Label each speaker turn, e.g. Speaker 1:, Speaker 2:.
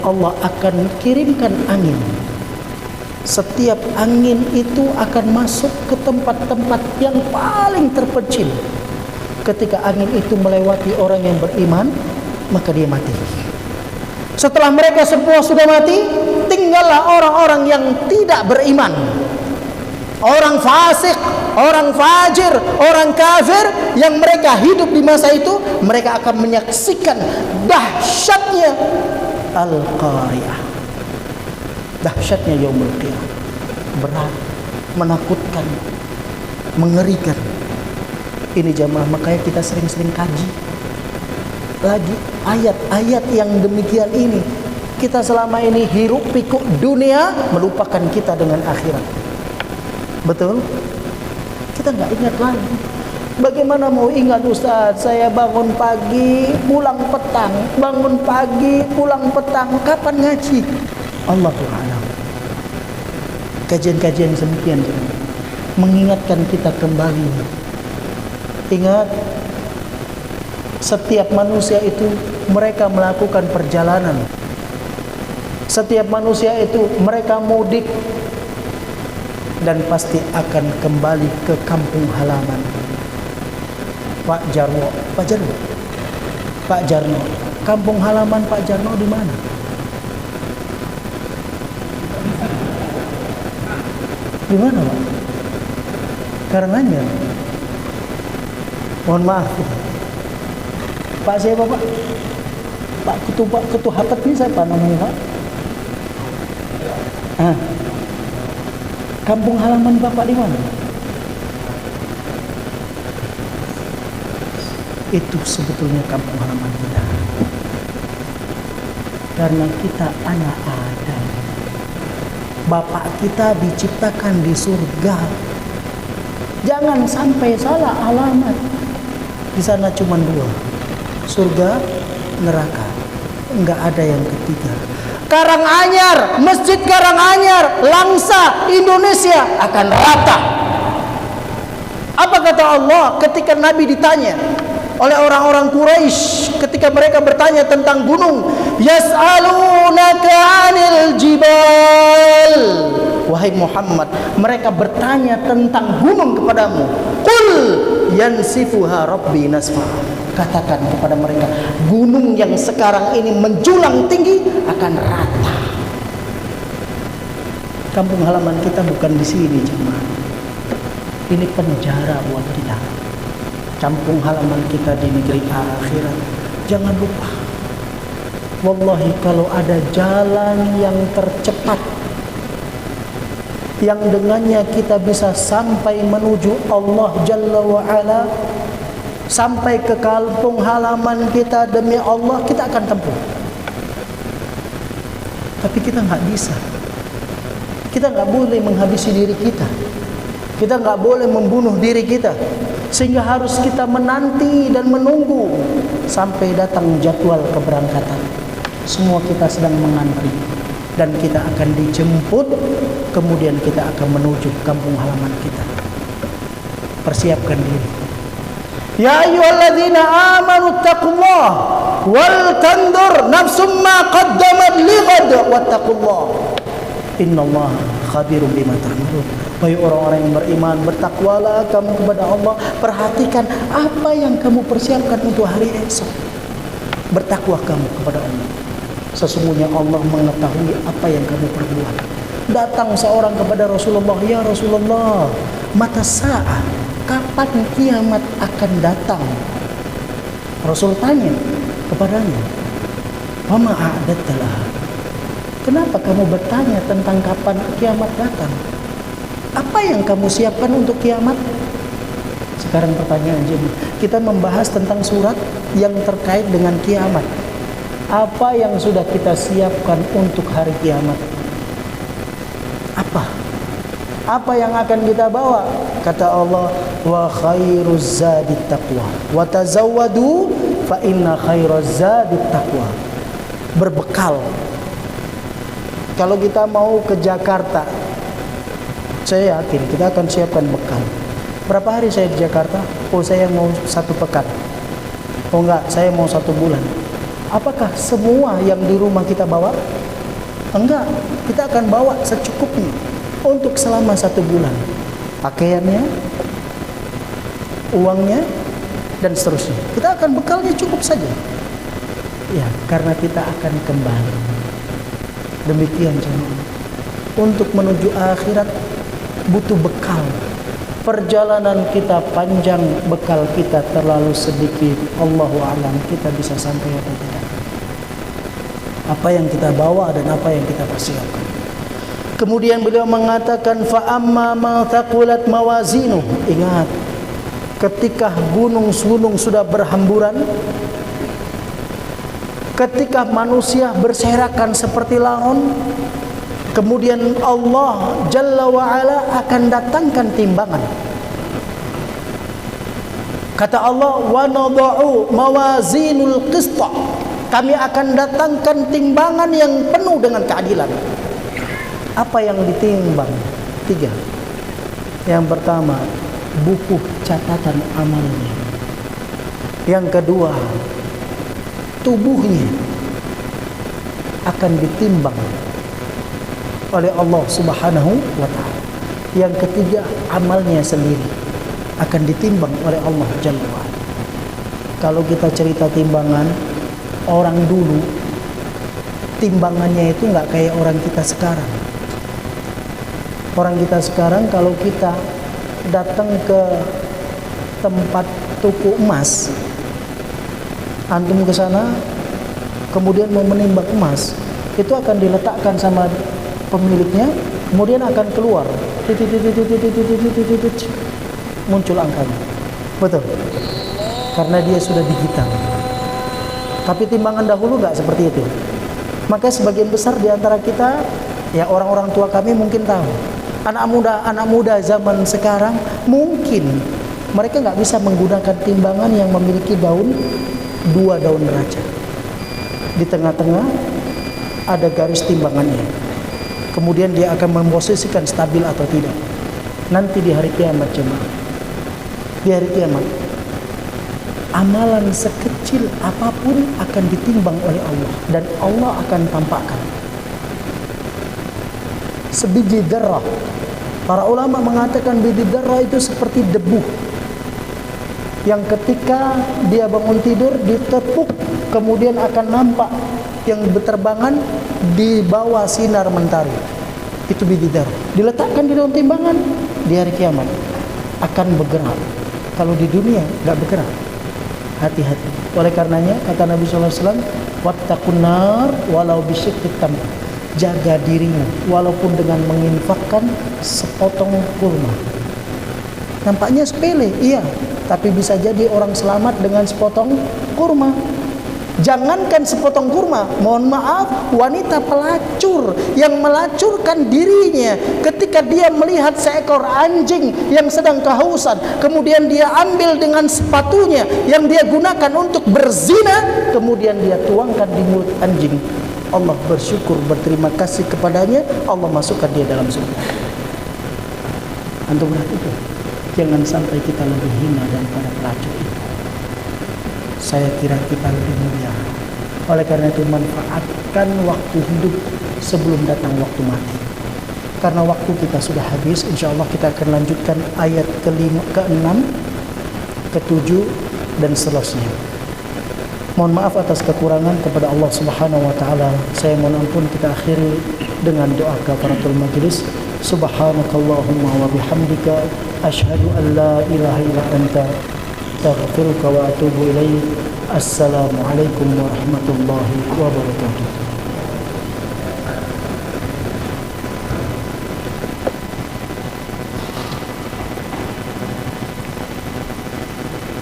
Speaker 1: Allah akan kirimkan angin. Setiap angin itu akan masuk ke tempat-tempat yang paling terpencil. Ketika angin itu melewati orang yang beriman, maka dia mati. Setelah mereka semua sudah mati, tinggallah orang-orang yang tidak beriman. Orang fasik, orang fajir, orang kafir yang mereka hidup di masa itu, mereka akan menyaksikan dahsyatnya Al-Qariyah. Dahsyatnya Yaumul Qiyamah. Berat, menakutkan, mengerikan. Ini jamaah, makanya kita sering-sering kaji lagi ayat-ayat yang demikian ini. Kita selama ini hiruk pikuk dunia, melupakan kita dengan akhirat. Betul? Kita nggak ingat lagi. Bagaimana mau ingat Ustaz? Saya bangun pagi, pulang petang, bangun pagi, pulang petang. Kapan ngaji? Allahu a'lam. Kajian-kajian semikian mengingatkan kita kembali. Ingat, setiap manusia itu mereka melakukan perjalanan. Setiap manusia itu mereka mudik dan pasti akan kembali ke kampung halaman. Pak Jarwo, kampung halaman Pak Jarwo di mana? Di mana, Pak? Karanganyar. Mohon maaf. Pak siapa, Pak? Pak Ketua Hapat ini siapa namanya, Pak? Kampung halaman Bapak di mana? Itu sebetulnya kampung halaman kita. Karena kita anak Adam. Bapak kita diciptakan di surga. Jangan sampai salah alamat. Di sana cuma dua. Surga, neraka. Enggak ada yang ketiga. Karanganyar, Masjid Karanganyar, Langsa, Indonesia akan rata. Apa kata Allah ketika Nabi ditanya oleh orang-orang Quraisy ketika mereka bertanya tentang gunung? Yas'alunaka 'anil jibal. Wahai Muhammad, mereka bertanya tentang gunung kepadamu. Qul yansifuha rabbi nasfa. Katakan kepada mereka, gunung yang sekarang ini menjulang tinggi akan rata. Kampung halaman kita bukan di sini, jemaah. Ini penjara buat kita. Kampung halaman kita di negeri akhirat. Jangan lupa. Wallahi, kalau ada jalan yang tercepat yang dengannya kita bisa sampai menuju Allah Jalla wa Ala, sampai ke kampung halaman kita, demi Allah kita akan tempuh. Tapi kita nggak bisa. Kita nggak boleh menghabisi diri kita. Kita nggak boleh membunuh diri kita. Sehingga harus kita menanti dan menunggu sampai datang jadwal keberangkatan. Semua kita sedang mengantri dan kita akan dijemput. Kemudian kita akan menuju kampung halaman kita. Persiapkan diri. Ya ayyuhalladzina amanu taqullah wal tandur nafsum ma qaddamat lighad wattaqullah innallaha khabirum bima ta'malun. Wahai orang-orang yang beriman, bertakwalah kamu kepada Allah. Perhatikan apa yang kamu persiapkan untuk hari esok. Bertakwa kamu kepada Allah. Sesungguhnya Allah mengetahui apa yang kamu perbuat. Datang seorang kepada Rasulullah, ya Rasulullah, mata sa'ah, kapan kiamat akan datang? Rasul tanya kepadanya, wama a'adattalah. Kenapa kamu bertanya tentang kapan kiamat datang? Apa yang kamu siapkan untuk kiamat? Sekarang pertanyaan jemaah, kita membahas tentang surat yang terkait dengan kiamat. Apa yang sudah kita siapkan untuk hari kiamat? Apa yang akan kita bawa? Kata Allah, wa khairuz zadit taqwa wa tazawwadu fa inna khairaz zadit taqwa. Berbekal. Kalau kita mau ke Jakarta, saya yakin kita akan siapkan bekal. Berapa hari saya di Jakarta? Oh, saya mau 1 pekan. Oh enggak, saya mau 1 bulan. Apakah semua yang di rumah kita bawa? Enggak, kita akan bawa secukupnya untuk selama 1 bulan. Pakaiannya, uangnya, dan seterusnya. Kita akan bekalnya cukup saja. Ya, karena kita akan kembali. Demikian jemaah. Untuk menuju akhirat butuh bekal. Perjalanan kita panjang, bekal kita terlalu sedikit. Allahu a'lam, kita bisa sampai atau tidak. Apa yang kita bawa dan apa yang kita persiapkan. Kemudian beliau mengatakan fa amma ma taqulat mawazinu. Ingat, ketika gunung-gunung sudah berhamburan, ketika manusia berserakan seperti laon, kemudian Allah Jalla wa'ala akan datangkan timbangan. Kata Allah, wa nada'u mawazinul qista. Kami akan datangkan timbangan yang penuh dengan keadilan. Apa yang ditimbang? 3. Yang pertama, buku catatan amalnya. Yang kedua, tubuhnya akan ditimbang oleh Allah Subhanahu wa ta'ala. Yang ketiga, amalnya sendiri akan ditimbang oleh Allah Jalla wa'ala. Kalau kita cerita timbangan, orang dulu timbangannya itu nggak kayak orang kita sekarang. Orang kita sekarang kalau kita datang ke tempat toko emas, antum ke sana kemudian mau menimbang emas, itu akan diletakkan sama pemiliknya, kemudian akan keluar muncul angkanya. Betul, karena dia sudah digital. Tapi timbangan dahulu nggak seperti itu. Maka sebagian besar di antara kita, ya orang-orang tua kami mungkin tahu, anak muda zaman sekarang mungkin mereka nggak bisa menggunakan timbangan yang memiliki 2 daun neraca. Di tengah-tengah ada garis timbangannya. Kemudian dia akan memposisikan stabil atau tidak. Nanti di hari kiamat jemaah, di hari kiamat, amalan sekecil apapun akan ditimbang oleh Allah, dan Allah akan tampakkan sebiji darah. Para ulama mengatakan biji darah itu seperti debu yang ketika dia bangun tidur ditepuk, kemudian akan nampak yang berterbangan di bawah sinar mentari. Itu biji darah. Diletakkan di dalam timbangan, di hari kiamat akan bergerak. Kalau di dunia nggak bergerak. Hati-hati. Oleh karenanya kata Nabi SAW, wattaqun nar walau bisyikki tamr. Jaga dirimu walaupun dengan menginfakkan sepotong kurma. Nampaknya sepele, iya, tapi bisa jadi orang selamat dengan sepotong kurma. Jangankan sepotong kurma, mohon maaf, wanita pelacur yang melacurkan dirinya ketika dia melihat seekor anjing yang sedang kehausan, kemudian dia ambil dengan sepatunya yang dia gunakan untuk berzina, kemudian dia tuangkan di mulut anjing. Allah bersyukur, berterima kasih kepadanya, Allah masukkan dia dalam surga. Antum perhatikan, jangan sampai kita lebih hina daripada pelacur itu. Saya kira kita lebih mulia. Oleh karena itu manfaatkan waktu hidup sebelum datang waktu mati. Karena waktu kita sudah habis, insya Allah kita akan lanjutkan ayat ke-5, ke-6, ke-7 dan seterusnya. Mohon maaf atas kekurangan kepada Allah Subhanahu wa taala. Saya mohon ampun, kita akhiri dengan doa kafaratul majlis. Subhanakallahumma wa bihamdika asyhadu an la ilaha illa anta astaghfiruka wa atubu ilaik. Assalamualaikum warahmatullahi wabarakatuh.